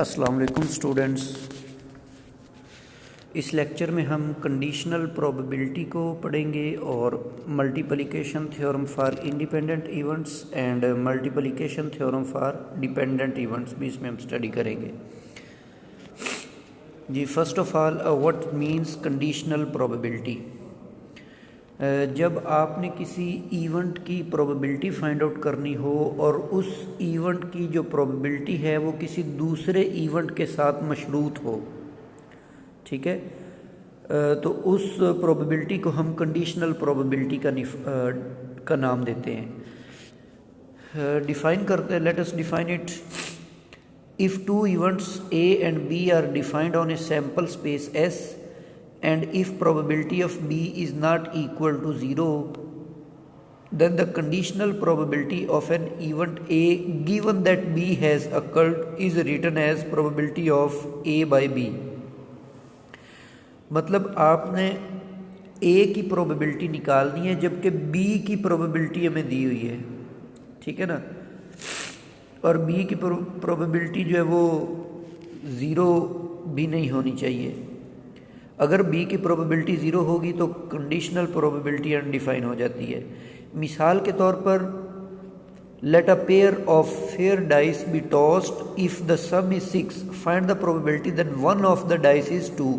अस्सलाम वालेकुम स्टूडेंट्स। इस लेक्चर में हम कंडीशनल प्रोबेबिलिटी को पढ़ेंगे और multiplication theorem for independent events and multiplication theorem for dependent events भी इसमें हम स्टडी करेंगे। जी, first of all what means conditional probability. जब आपने किसी इवेंट की प्रोबेबिलिटी फाइंड आउट करनी हो और उस इवेंट की जो प्रोबेबिलिटी है वो किसी दूसरे इवेंट के साथ मशरूत हो, ठीक है, तो उस प्रोबेबिलिटी को हम कंडीशनल प्रोबेबिलिटी का नाम देते हैं। डिफाइन करते हैं, let us define it. If two events A and B are defined on a sample space S and if probability of B is not equal to 0, then the conditional probability of an event A given that B has occurred is written as probability of A by B। मतलब आपने A की probability निकालनी है जबकि B की probability हमें दी हुई है, ठीक है ना, और B की प्रोबेबिलिटी जो है वो 0 भी नहीं होनी चाहिए। अगर B की प्रोबेबिलिटी 0 होगी तो कंडीशनल प्रोबेबिलिटी अनडिफाइन हो जाती है। मिसाल के तौर पर, let a pair of fair dice be tossed if the sum is 6, find the probability than one of the dice is 2।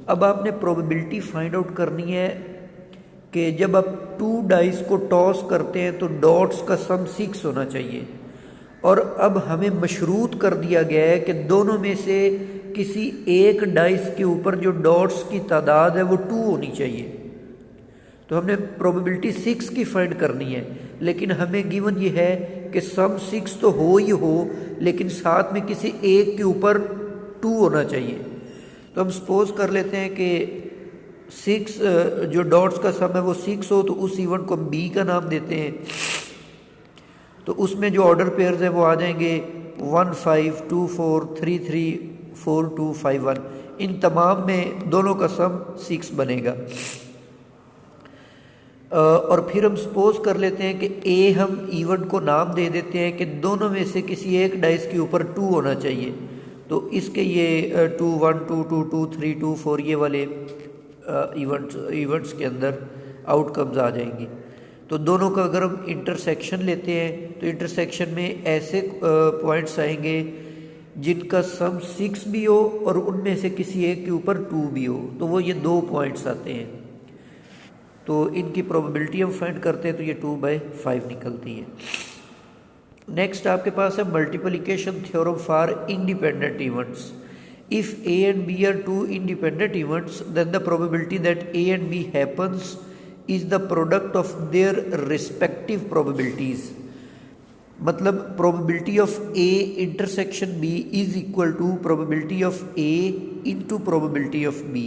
अब आपने प्रोबेबिलिटी फाइंड आउट करनी है कि जब आप 2 डाइस को टॉस करते हैं तो डॉट्स का सम 6 होना चाहिए, और अब हमें मशरूत कर दिया गया है कि दोनों में से किसी एक डाइस के ऊपर जो डॉट्स की तादाद है वो 2 होनी चाहिए। तो हमने प्रोबेबिलिटी 6 की फाइंड करनी है, लेकिन हमें गिवन ये है कि सम 6 तो हो ही हो, लेकिन साथ में किसी एक के ऊपर 2 होना चाहिए। तो हम सपोज कर लेते हैं कि 6 जो डॉट्स का सम है वो 6 हो, तो उस इवेंट को हम B का नाम देते हैं। तो उसमें जो ऑर्डर पेयर्स हैं वो आ जाएंगे 1 5 2 4 3 3 4 2 5 1। इन तमाम में दोनों का सम 6 बनेगा। और फिर हम सपोज कर लेते हैं कि A हम इवेंट को नाम दे देते हैं कि दोनों में से किसी एक डाइस के ऊपर 2 होना चाहिए। तो इसके ये 2 1 2 2 2 3 2 4 ये वाले इवेंट्स के अंदर आउटकम्स आ जाएंगी। तो दोनों का अगर हम इंटरसेक्शन लेते हैं तो इंटरसेक्शन में ऐसे पॉइंट्स आएंगे जिनका सम 6 भी हो और उनमें से किसी एक के ऊपर 2 भी हो, तो वो ये 2 पॉइंट्स आते हैं। तो इनकी प्रोबेबिलिटी हम फाइंड करते हैं तो ये 2/5 निकलती है। नेक्स्ट आपके पास है multiplication theorem for independent events. If A and B are 2 independent events, then the probability that A and B happens is the product of their respective probabilities। मतलब probability of A intersection B is equal to probability of A into probability of B।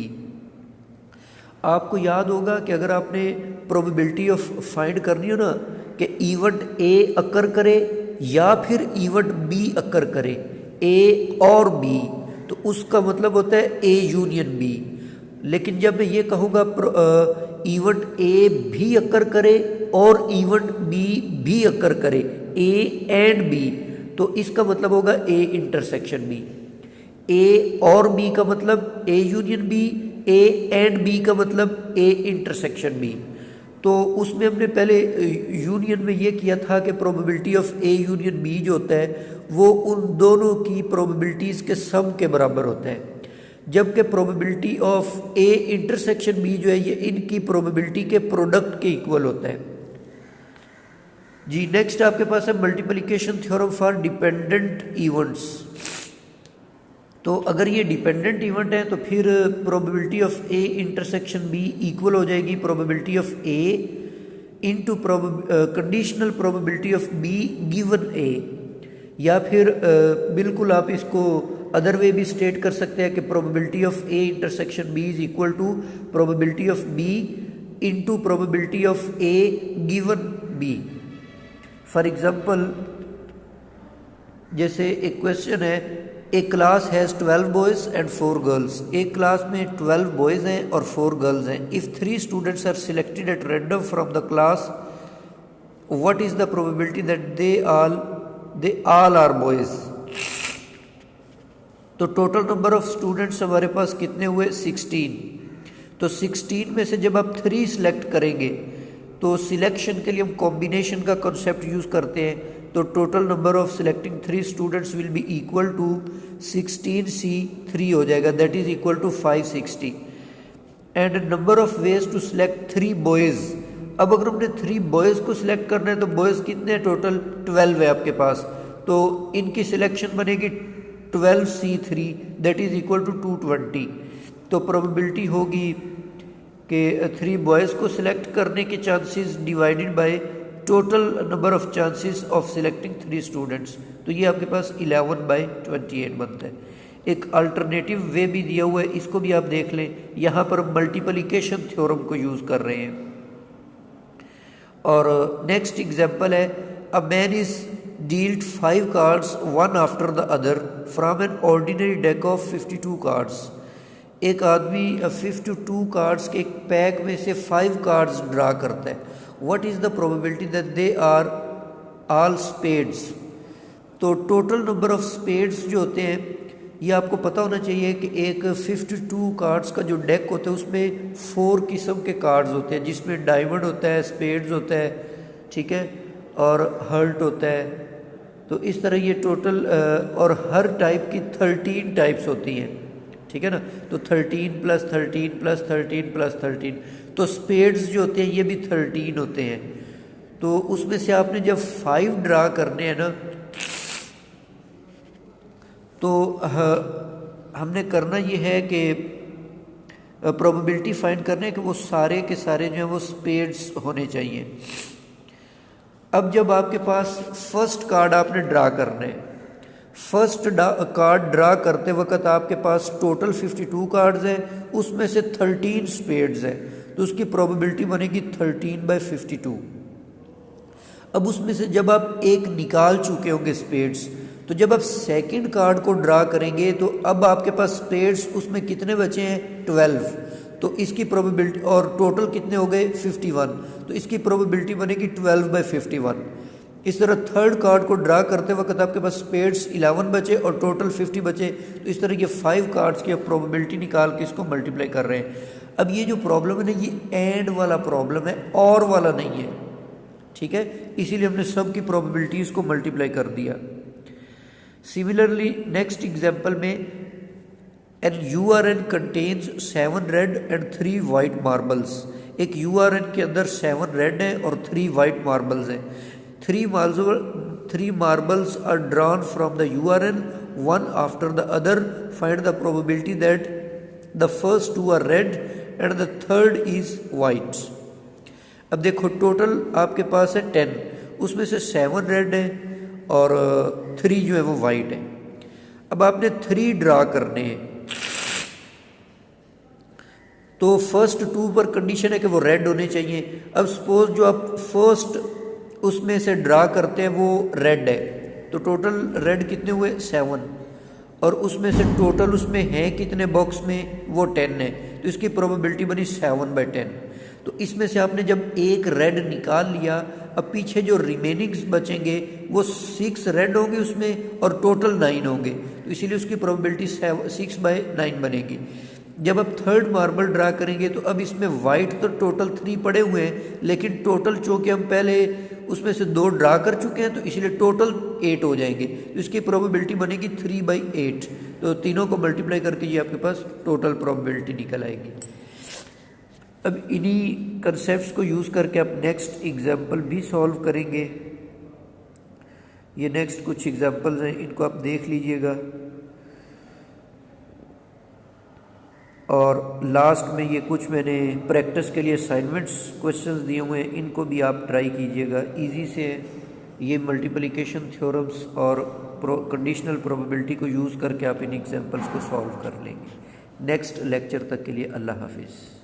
आपको याद होगा कि अगर आपने probability of find करनी हो ना कि इवेंट A अकर करे या फिर इवेंट B अकर करे, A और B, तो उसका मतलब होता है A यूनियन B। लेकिन जब मैं ये कहूँगा इवेंट A भी अकर करे और इवेंट B भी अकर करे, A एंड B, तो इसका मतलब होगा A इंटरसेक्शन B। A और B का मतलब A union B, A and B का मतलब A इंटरसेक्शन B। तो उसमें हमने पहले यूनियन में ये किया था कि probability of A union B जो होता है वो उन दोनों की प्रोबेबिलिटीज़ के सम के बराबर होता है, जबकि probability of A intersection B जो है ये इनकी प्रोबेबिलिटी के प्रोडक्ट के इक्वल होता है। जी, नेक्स्ट आपके पास है multiplication theorem for dependent events. तो अगर ये डिपेंडेंट इवेंट है तो फिर probability of A intersection B equal हो जाएगी probability of A into conditional probability of B given A। या फिर बिल्कुल आप इसको अदर वे भी स्टेट कर सकते हैं कि probability of A intersection B is equal to probability of B into probability of A given B। For example, जैसे एक क्वेश्चन है, एक class has 12 boys and 4 girls. एक क्लास में 12 बॉयज़ हैं और 4 गर्ल्स हैं। If 3 students are selected at random from the class, what is the probability that they all are boys. तो टोटल नंबर ऑफ स्टूडेंट्स हमारे पास कितने हुए 16। तो 16 में से जब आप 3 सिलेक्ट करेंगे तो सिलेक्शन के लिए हम कॉम्बिनेशन का कॉन्सेप्ट यूज़ करते हैं। तो total number of selecting 3 students will be equal to 16C3 हो जाएगा, that is equal to 560। And number of ways to select 3 boys. अब अगर हमने 3 बॉयज़ को सिलेक्ट करना है तो बॉयज़ कितने हैं, टोटल 12 है आपके पास। तो इनकी सिलेक्शन बनेगी 12C3 that is equal to 220। तो प्रोबेबिलिटी होगी कि 3 बॉयज़ को सिलेक्ट करने के chances divided by total number of chances of selecting 3 students. तो ये आपके पास 11/28 बनता है। एक अल्टरनेटिव वे भी दिया हुआ है, इसको भी आप देख लें। यहाँ पर मल्टीप्लिकेशन थ्योरम को यूज़ कर रहे हैं। और नेक्स्ट एग्जांपल है, a man is dealt 5 cards one after the other from an ordinary deck of 52 cards. एक आदमी 52 कार्ड्स के एक पैक में से 5 कार्ड्स ड्रा करता है। What is the probability that they are all spades. तो टोटल नंबर ऑफ स्पेड्स जो होते हैं ये आपको पता होना चाहिए कि एक 52 कार्ड्स का जो डेक होता है उसमें 4 किस्म के कार्ड्स होते हैं, जिसमें डायमंड होता है, स्पेड्स होता है, ठीक है, और हर्ट होता है। तो इस तरह ये टोटल और हर टाइप की 13 टाइप्स होती हैं, ठीक है ना। तो 13 + 13 + 13 + 13, तो स्पेड्स जो होते हैं ये भी 13 होते हैं। तो उसमें से आपने जब 5 ड्रा करने हैं ना, तो हमने करना ये है कि प्रोबेबिलिटी फाइंड करने है कि वो सारे के सारे जो हैं वो स्पेड्स होने चाहिए। अब जब आपके पास फर्स्ट कार्ड आपने ड्रा करना है, फर्स्ट कार्ड ड्रा करते वक्त आपके पास टोटल 52 कार्ड्स हैं, उसमें से 13 स्पेड्स हैं, तो उसकी प्रोबेबिलिटी बनेगी 13/52। अब उसमें से जब आप एक निकाल चुके होंगे स्पेड्स, तो जब आप सेकंड कार्ड को ड्रा करेंगे तो अब आपके पास स्पेड्स उसमें कितने बचे हैं, 12। तो इसकी प्रोबेबिलिटी, और टोटल कितने हो गए 51, तो इसकी प्रोबेबिलिटी बनेगी 12/51। इस तरह थर्ड कार्ड को ड्रा करते वक्त आपके पास स्पेड्स 11 बचे और टोटल 50 बचे। तो इस तरह ये 5 कार्ड्स की प्रोबेबिलिटी निकाल के इसको मल्टीप्लाई कर रहे हैं। अब ये जो प्रॉब्लम है ना, ये एंड वाला प्रॉब्लम है, और वाला नहीं है, ठीक है, इसीलिए हमने सब की प्रोबेबिलिटीज़ को मल्टीप्लाई कर दिया। सिमिलरली नेक्स्ट एग्जाम्पल में, an URN contains 7 red and 3 white marbles. एक URN के अंदर 7 रेड है और 3 वाइट मार्बल्स हैं। 3 marbles are drawn from the URN one after the other. Find the probability that the first 2 are red and the third is white. अब देखो total आपके पास है 10, उसमें से 7 रेड है और 3 जो है वो वाइट है। अब आपने 3 ड्रा करने हैं, तो फर्स्ट 2 पर कंडीशन है कि वो रेड होने चाहिए। अब सपोज जो आप फर्स्ट उसमें से ड्रा करते हैं वो रेड है, तो टोटल रेड कितने हुए 7, और उसमें से टोटल उसमें है कितने बॉक्स में, वो 10 है, तो इसकी प्रोबेबिलिटी बनी 7/10। तो इसमें से आपने जब एक रेड निकाल लिया, अब पीछे जो रिमेनिंग्स बचेंगे वो 6 रेड होंगे उसमें और टोटल 9 होंगे, तो इसीलिए उसकी प्रोबेबिलिटी 6/9 बनेगी। जब आप थर्ड मार्बल ड्रा करेंगे तो अब इसमें वाइट तो टोटल 3 पड़े हुए हैं, लेकिन टोटल चूँकि हम पहले उसमें से 2 ड्रा कर चुके हैं तो इसलिए टोटल 8 हो जाएंगे, तो इसकी प्रोबेबिलिटी बनेगी 3/8। तो तीनों को मल्टीप्लाई करके ये आपके पास टोटल प्रोबेबिलिटी निकल आएगी। अब इन्हीं कंसेप्ट्स को यूज़ करके आप नेक्स्ट एग्जाम्पल भी सॉल्व करेंगे। ये नेक्स्ट कुछ एग्जाम्पल्स हैं, इनको आप देख लीजिएगा। और लास्ट में ये कुछ मैंने प्रैक्टिस के लिए असाइनमेंट्स क्वेश्चंस दिए हुए हैं, इनको भी आप ट्राई कीजिएगा। इजी से ये मल्टीप्लिकेशन थ्योरम्स और कंडीशनल प्रोबेबिलिटी को यूज़ करके आप इन एग्जांपल्स को सॉल्व कर लेंगे। नेक्स्ट लेक्चर तक के लिए अल्लाह हाफिज़।